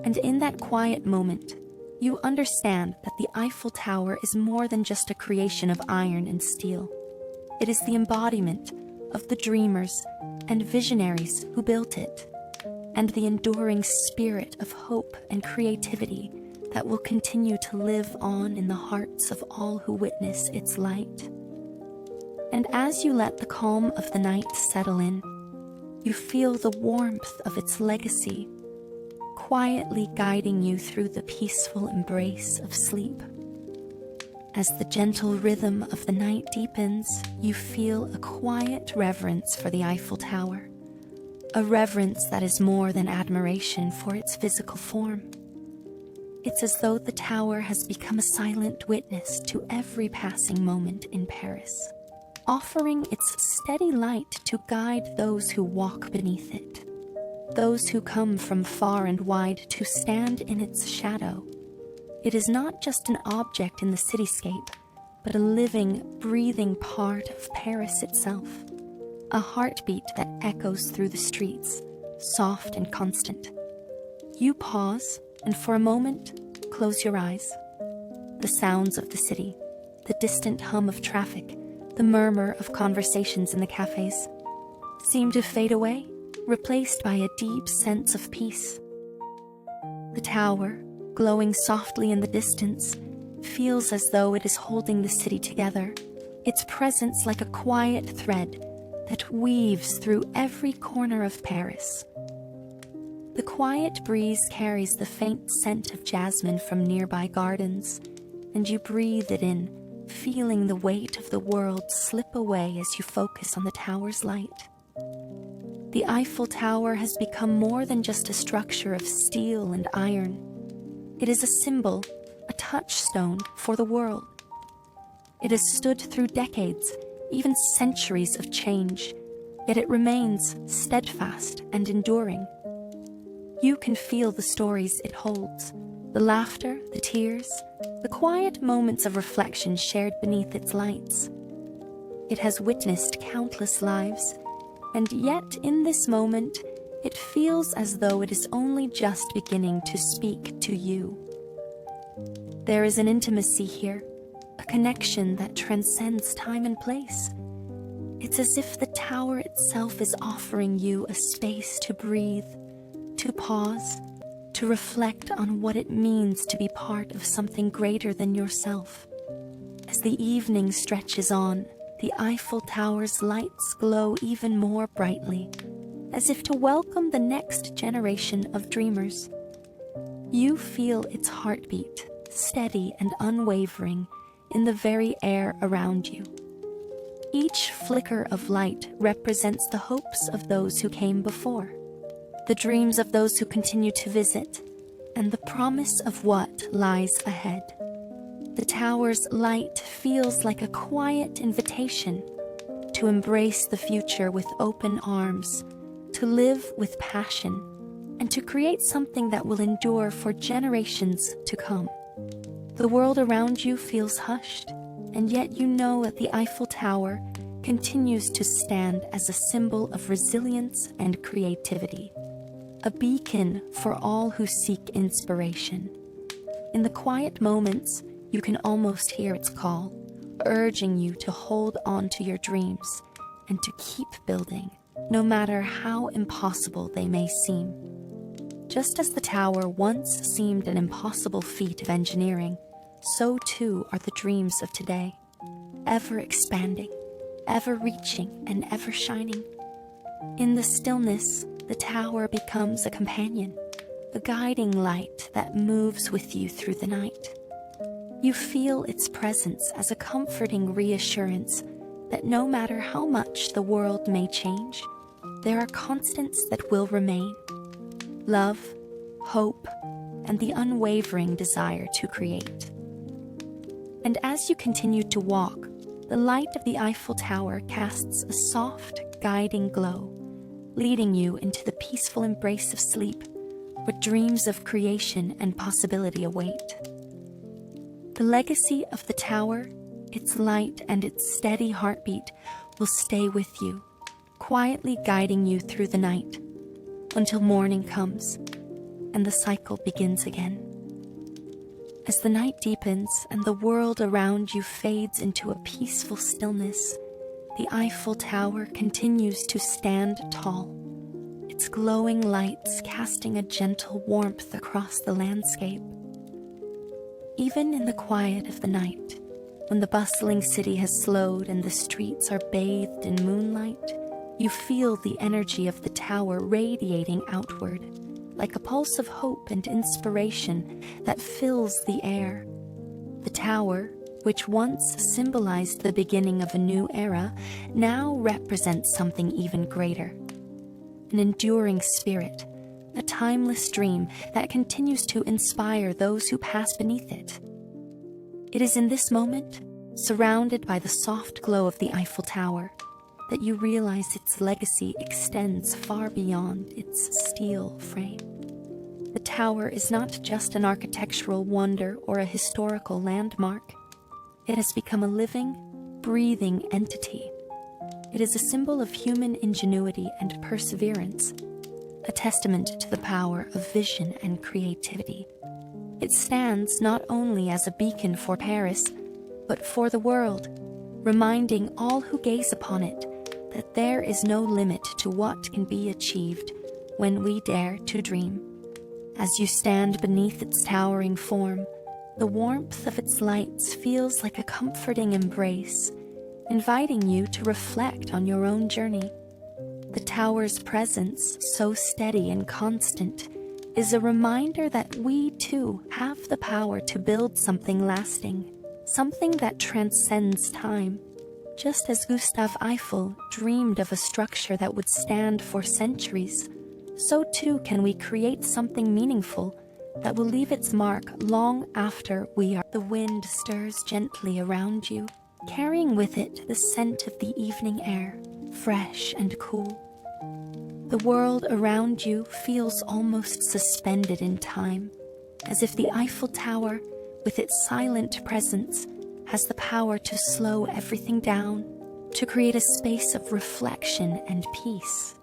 And in that quiet moment, you understand that the Eiffel Tower is more than just a creation of iron and steel. It is the embodiment of the dreamers and visionaries who built it, and the enduring spirit of hope and creativity that will continue to live on in the hearts of all who witness its light. And as you let the calm of the night settle in, you feel the warmth of its legacy, quietly guiding you through the peaceful embrace of sleep. As the gentle rhythm of the night deepens, you feel a quiet reverence for the Eiffel Tower, a reverence that is more than admiration for its physical form. It's as though the tower has become a silent witness to every passing moment in Paris, offering its steady light to guide those who walk beneath it, those who come from far and wide to stand in its shadow. It is not just an object in the cityscape, but a living, breathing part of Paris itself, a heartbeat that echoes through the streets, soft and constant. You pause, and for a moment, close your eyes. The sounds of the city, the distant hum of traffic, the murmur of conversations in the cafes, seem to fade away, replaced by a deep sense of peace. The tower, glowing softly in the distance, feels as though it is holding the city together, its presence like a quiet thread that weaves through every corner of Paris. The quiet breeze carries the faint scent of jasmine from nearby gardens, and you breathe it in, feeling the weight of the world slip away as you focus on the tower's light. The Eiffel Tower has become more than just a structure of steel and iron. It is a symbol, a touchstone for the world. It has stood through decades, even centuries of change, yet it remains steadfast and enduring. You can feel the stories it holds, the laughter, the tears, the quiet moments of reflection shared beneath its lights. It has witnessed countless lives, and yet in this moment, it feels as though it is only just beginning to speak to you. There is an intimacy here, a connection that transcends time and place. It's as if the tower itself is offering you a space to breathe, to pause, to reflect on what it means to be part of something greater than yourself. As the evening stretches on, the Eiffel Tower's lights glow even more brightly, as if to welcome the next generation of dreamers. You feel its heartbeat, steady and unwavering, in the very air around you. Each flicker of light represents the hopes of those who came before, the dreams of those who continue to visit, and the promise of what lies ahead. The tower's light feels like a quiet invitation to embrace the future with open arms, to live with passion, and to create something that will endure for generations to come. The world around you feels hushed, and yet you know that the Eiffel Tower continues to stand as a symbol of resilience and creativity, a beacon for all who seek inspiration. In the quiet moments, you can almost hear its call, urging you to hold on to your dreams and to keep building, no matter how impossible they may seem. Just as the tower once seemed an impossible feat of engineering, so too are the dreams of today, ever expanding, ever reaching, and ever shining. In the stillness, the tower becomes a companion, a guiding light that moves with you through the night. You feel its presence as a comforting reassurance that no matter how much the world may change, there are constants that will remain: love, hope, and the unwavering desire to create. And as you continue to walk, the light of the Eiffel Tower casts a soft, guiding glow, leading you into the peaceful embrace of sleep, where dreams of creation and possibility await. The legacy of the tower, its light and its steady heartbeat will stay with you, quietly guiding you through the night until morning comes and the cycle begins again. As the night deepens and the world around you fades into a peaceful stillness, the Eiffel Tower continues to stand tall, its glowing lights casting a gentle warmth across the landscape. Even in the quiet of the night, when the bustling city has slowed and the streets are bathed in moonlight, you feel the energy of the tower radiating outward, like a pulse of hope and inspiration that fills the air. The tower, which once symbolized the beginning of a new era, now represents something even greater: an enduring spirit, a timeless dream that continues to inspire those who pass beneath it. It is in this moment, surrounded by the soft glow of the Eiffel Tower, that you realize its legacy extends far beyond its steel frame. The tower is not just an architectural wonder or a historical landmark. It has become a living, breathing entity. It is a symbol of human ingenuity and perseverance, a testament to the power of vision and creativity. It stands not only as a beacon for Paris, but for the world, reminding all who gaze upon it that there is no limit to what can be achieved when we dare to dream. As you stand beneath its towering form, the warmth of its lights feels like a comforting embrace, inviting you to reflect on your own journey. The tower's presence, so steady and constant, is a reminder that we too have the power to build something lasting, something that transcends time. Just as Gustave Eiffel dreamed of a structure that would stand for centuries, so too can we create something meaningful that will leave its mark long after we are. The wind stirs gently around you, carrying with it the scent of the evening air, fresh and cool. The world around you feels almost suspended in time, as if the Eiffel Tower, with its silent presence, has the power to slow everything down, to create a space of reflection and peace.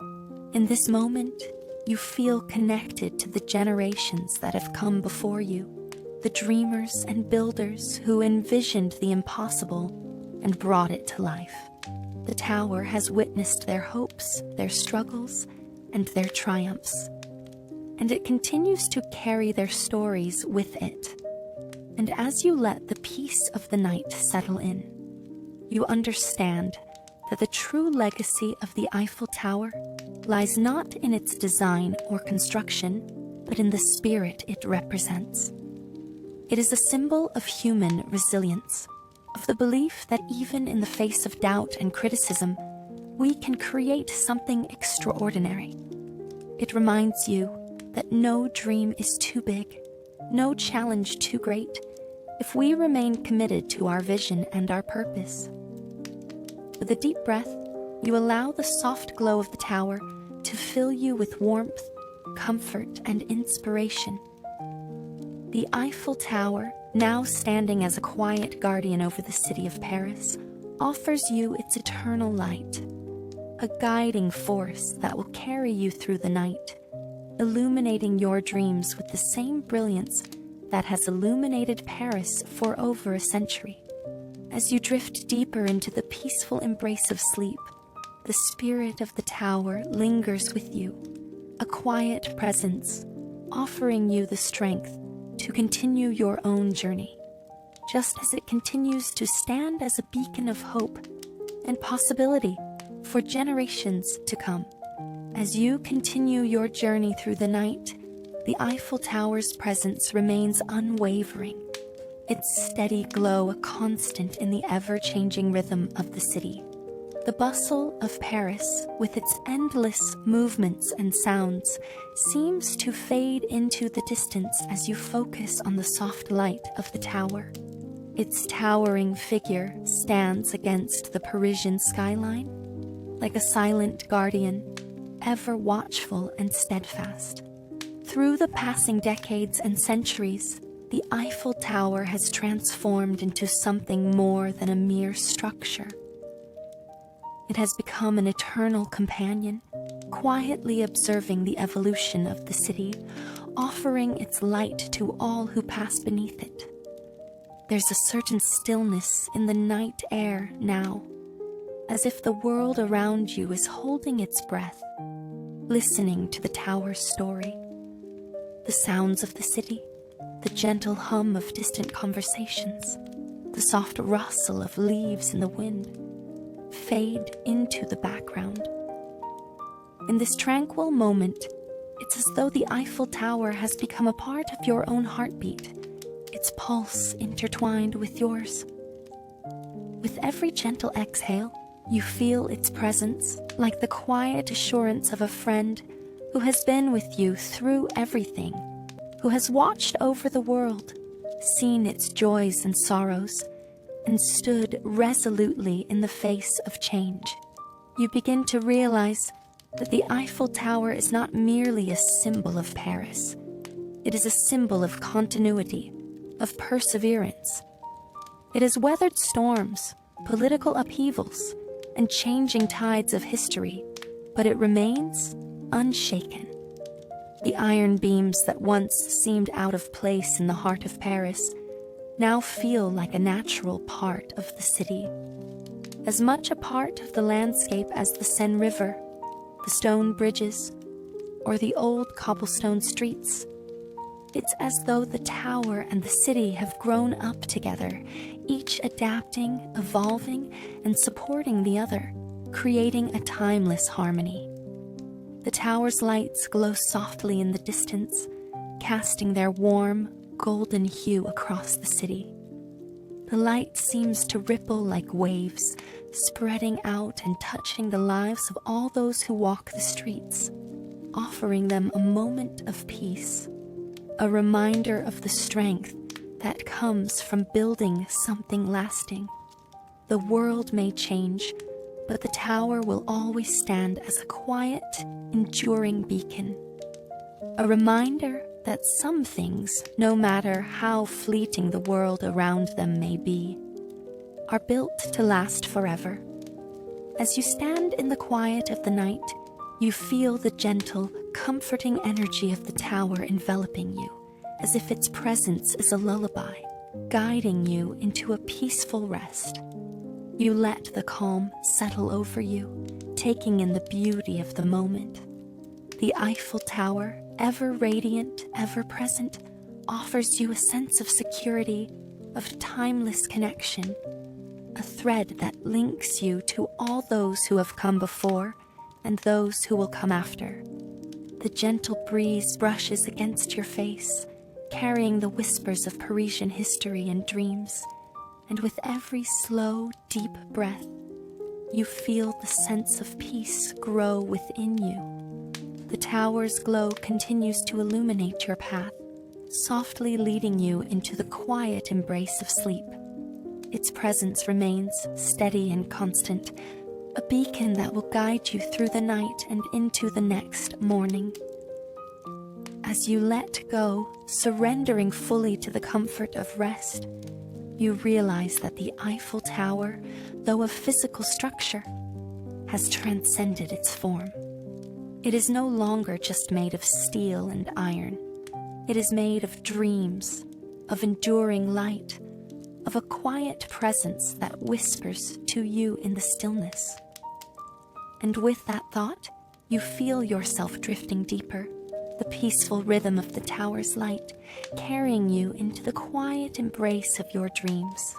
In this moment, you feel connected to the generations that have come before you, the dreamers and builders who envisioned the impossible and brought it to life. The tower has witnessed their hopes, their struggles, and their triumphs, and it continues to carry their stories with it. And as you let the peace of the night settle in, you understand that the true legacy of the Eiffel Tower lies not in its design or construction, but in the spirit it represents. It is a symbol of human resilience, of the belief that even in the face of doubt and criticism, we can create something extraordinary. It reminds you that no dream is too big, no challenge too great, if we remain committed to our vision and our purpose. With a deep breath, you allow the soft glow of the tower to fill you with warmth, comfort, and inspiration. The Eiffel Tower, now standing as a quiet guardian over the city of Paris, offers you its eternal light, a guiding force that will carry you through the night, illuminating your dreams with the same brilliance that has illuminated Paris for over a century. As you drift deeper into the peaceful embrace of sleep, the spirit of the tower lingers with you, a quiet presence, offering you the strength to continue your own journey, just as it continues to stand as a beacon of hope and possibility for generations to come. As you continue your journey through the night, the Eiffel Tower's presence remains unwavering, its steady glow a constant in the ever-changing rhythm of the city. The bustle of Paris, with its endless movements and sounds, seems to fade into the distance as you focus on the soft light of the tower. Its towering figure stands against the Parisian skyline, like a silent guardian, ever watchful and steadfast. Through the passing decades and centuries, the Eiffel Tower has transformed into something more than a mere structure. It has become an eternal companion, quietly observing the evolution of the city, offering its light to all who pass beneath it. There's a certain stillness in the night air now, as if the world around you is holding its breath, listening to the tower's story. The sounds of the city, the gentle hum of distant conversations, the soft rustle of leaves in the wind, fade into the background. In this tranquil moment, it's as though the Eiffel Tower has become a part of your own heartbeat, its pulse intertwined with yours. With every gentle exhale, you feel its presence, like the quiet assurance of a friend who has been with you through everything, who has watched over the world, seen its joys and sorrows, and stood resolutely in the face of change. You begin to realize that the Eiffel Tower is not merely a symbol of Paris. It is a symbol of continuity, of perseverance. It has weathered storms, political upheavals, and changing tides of history, but it remains unshaken. The iron beams that once seemed out of place in the heart of Paris now feel like a natural part of the city, as much a part of the landscape as the Seine River, the stone bridges, or the old cobblestone streets. It's as though the tower and the city have grown up together, each adapting, evolving, and supporting the other, creating a timeless harmony. The tower's lights glow softly in the distance, casting their warm, golden hue across the city. The light seems to ripple like waves, spreading out and touching the lives of all those who walk the streets, offering them a moment of peace, a reminder of the strength that comes from building something lasting. The world may change, but the tower will always stand as a quiet, enduring beacon, a reminder that some things, no matter how fleeting the world around them may be, are built to last forever. As you stand in the quiet of the night, you feel the gentle, comforting energy of the tower enveloping you, as if its presence is a lullaby, guiding you into a peaceful rest. You let the calm settle over you, taking in the beauty of the moment. The Eiffel Tower, ever radiant, ever present, offers you a sense of security, of timeless connection, a thread that links you to all those who have come before and those who will come after. The gentle breeze brushes against your face, carrying the whispers of Parisian history and dreams, and with every slow, deep breath, you feel the sense of peace grow within you. The tower's glow continues to illuminate your path, softly leading you into the quiet embrace of sleep. Its presence remains steady and constant, a beacon that will guide you through the night and into the next morning. As you let go, surrendering fully to the comfort of rest, you realize that the Eiffel Tower, though of physical structure, has transcended its form. It is no longer just made of steel and iron. It is made of dreams, of enduring light, of a quiet presence that whispers to you in the stillness. And with that thought, you feel yourself drifting deeper, the peaceful rhythm of the tower's light carrying you into the quiet embrace of your dreams.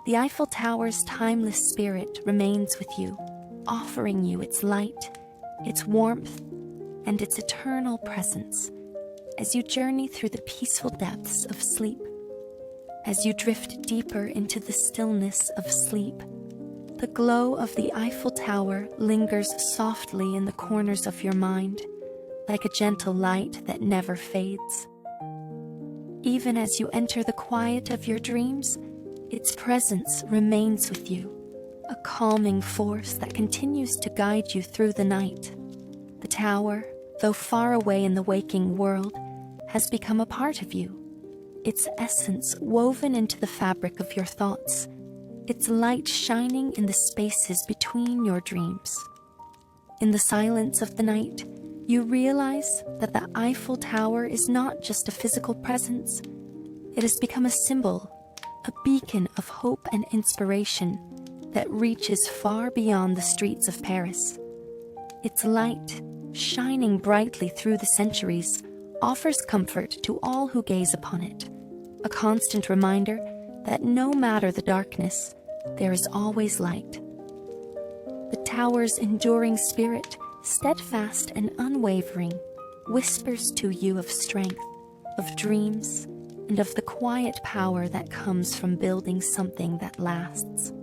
The Eiffel Tower's timeless spirit remains with you, offering you its light, its warmth, and its eternal presence as you journey through the peaceful depths of sleep. As you drift deeper into the stillness of sleep, the glow of the Eiffel Tower lingers softly in the corners of your mind, like a gentle light that never fades. Even as you enter the quiet of your dreams, its presence remains with you, a calming force that continues to guide you through the night. The tower, though far away in the waking world, has become a part of you, its essence woven into the fabric of your thoughts, its light shining in the spaces between your dreams. In the silence of the night, you realize that the Eiffel Tower is not just a physical presence. It has become a symbol, a beacon of hope and inspiration that reaches far beyond the streets of Paris. Its light, shining brightly through the centuries, offers comfort to all who gaze upon it, a constant reminder that no matter the darkness, there is always light. The tower's enduring spirit, steadfast and unwavering, whispers to you of strength, of dreams, and of the quiet power that comes from building something that lasts.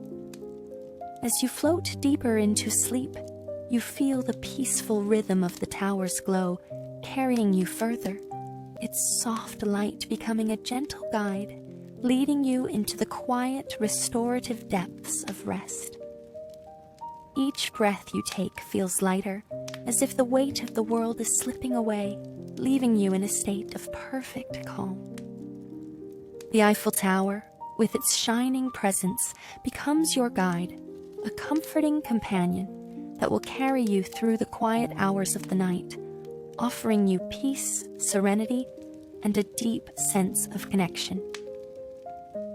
As you float deeper into sleep, you feel the peaceful rhythm of the tower's glow carrying you further, its soft light becoming a gentle guide, leading you into the quiet, restorative depths of rest. Each breath you take feels lighter, as if the weight of the world is slipping away, leaving you in a state of perfect calm. The Eiffel Tower, with its shining presence, becomes your guide, a comforting companion that will carry you through the quiet hours of the night, offering you peace, serenity, and a deep sense of connection.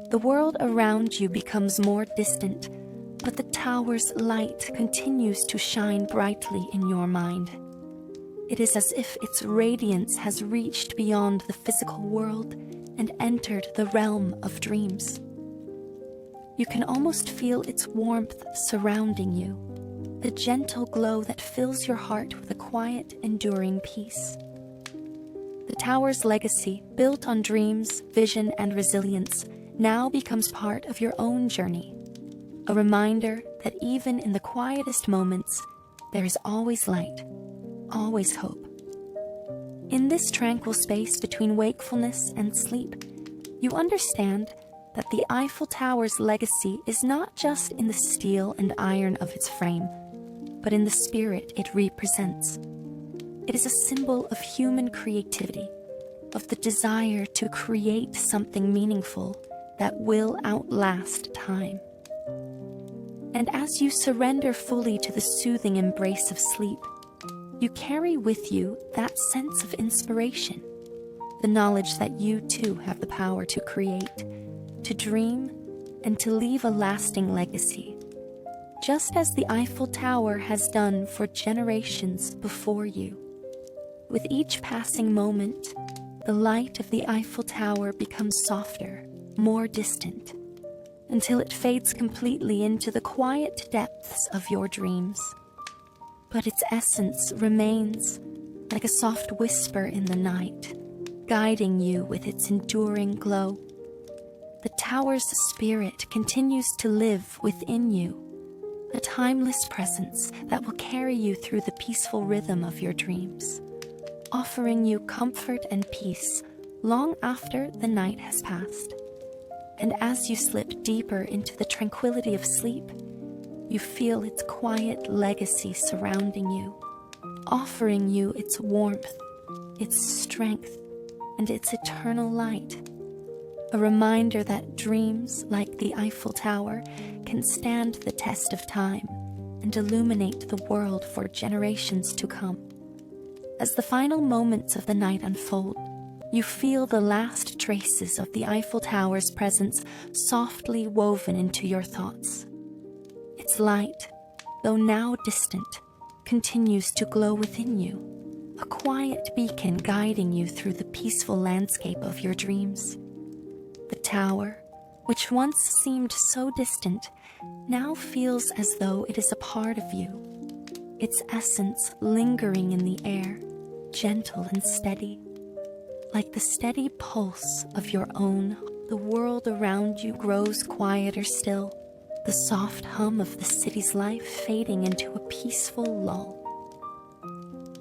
The world around you becomes more distant, but the tower's light continues to shine brightly in your mind. It is as if its radiance has reached beyond the physical world and entered the realm of dreams. You can almost feel its warmth surrounding you, the gentle glow that fills your heart with a quiet, enduring peace. The tower's legacy, built on dreams, vision, and resilience, now becomes part of your own journey. A reminder that even in the quietest moments, there is always light, always hope. In this tranquil space between wakefulness and sleep, you understand that the Eiffel Tower's legacy is not just in the steel and iron of its frame, but in the spirit it represents. It is a symbol of human creativity, of the desire to create something meaningful that will outlast time. And as you surrender fully to the soothing embrace of sleep, you carry with you that sense of inspiration, the knowledge that you too have the power to create, to dream, and to leave a lasting legacy, just as the Eiffel Tower has done for generations before you. With each passing moment, the light of the Eiffel Tower becomes softer, more distant, until it fades completely into the quiet depths of your dreams. But its essence remains, like a soft whisper in the night, guiding you with its enduring glow. The tower's spirit continues to live within you, a timeless presence that will carry you through the peaceful rhythm of your dreams, offering you comfort and peace long after the night has passed. And as you slip deeper into the tranquility of sleep, you feel its quiet legacy surrounding you, offering you its warmth, its strength, and its eternal light. A reminder that dreams, like the Eiffel Tower, can stand the test of time and illuminate the world for generations to come. As the final moments of the night unfold, you feel the last traces of the Eiffel Tower's presence softly woven into your thoughts. Its light, though now distant, continues to glow within you, a quiet beacon guiding you through the peaceful landscape of your dreams. The tower, which once seemed so distant, now feels as though it is a part of you, its essence lingering in the air, gentle and steady. Like the steady pulse of your own, the world around you grows quieter still, the soft hum of the city's life fading into a peaceful lull.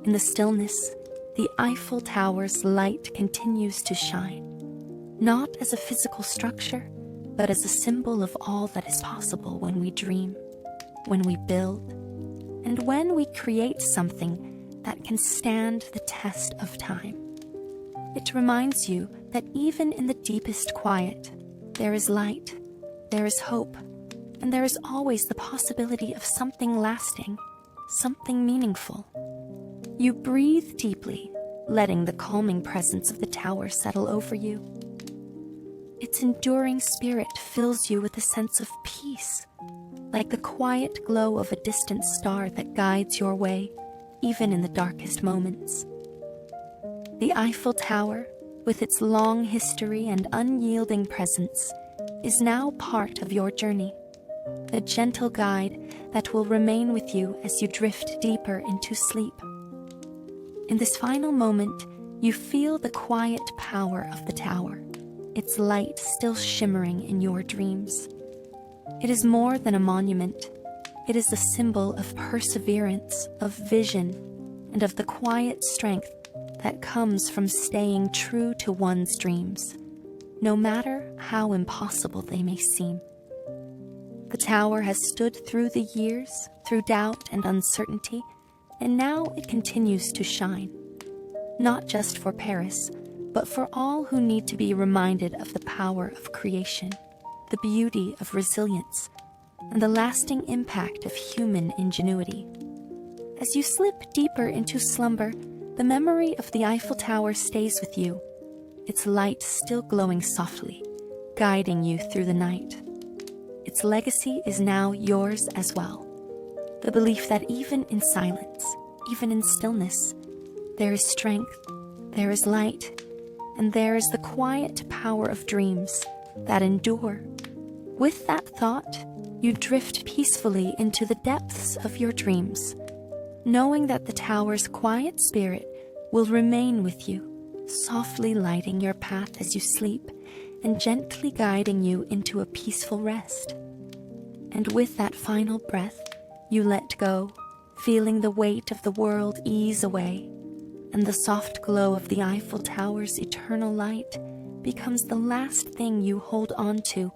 In the stillness, the Eiffel Tower's light continues to shine, not as a physical structure, but as a symbol of all that is possible when we dream, when we build, and when we create something that can stand the test of time. It reminds you that even in the deepest quiet, there is light, there is hope, and there is always the possibility of something lasting, something meaningful. You breathe deeply, letting the calming presence of the tower settle over you. Its enduring spirit fills you with a sense of peace, like the quiet glow of a distant star that guides your way, even in the darkest moments. The Eiffel Tower, with its long history and unyielding presence, is now part of your journey, a gentle guide that will remain with you as you drift deeper into sleep. In this final moment, you feel the quiet power of the tower, its light still shimmering in your dreams. It is more than a monument. It is a symbol of perseverance, of vision, and of the quiet strength that comes from staying true to one's dreams, no matter how impossible they may seem. The tower has stood through the years, through doubt and uncertainty, and now it continues to shine, not just for Paris, but for all who need to be reminded of the power of creation, the beauty of resilience, and the lasting impact of human ingenuity. As you slip deeper into slumber, the memory of the Eiffel Tower stays with you, its light still glowing softly, guiding you through the night. Its legacy is now yours as well. The belief that even in silence, even in stillness, there is strength, there is light, and there is the quiet power of dreams that endure. With that thought, you drift peacefully into the depths of your dreams, knowing that the tower's quiet spirit will remain with you, softly lighting your path as you sleep and gently guiding you into a peaceful rest. And with that final breath, you let go, feeling the weight of the world ease away, and the soft glow of the Eiffel Tower's eternal light becomes the last thing you hold on to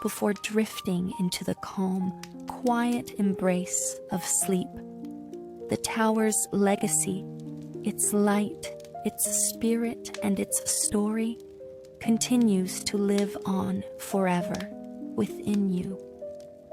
before drifting into the calm, quiet embrace of sleep. The tower's legacy, its light, its spirit, and its story continues to live on forever within you.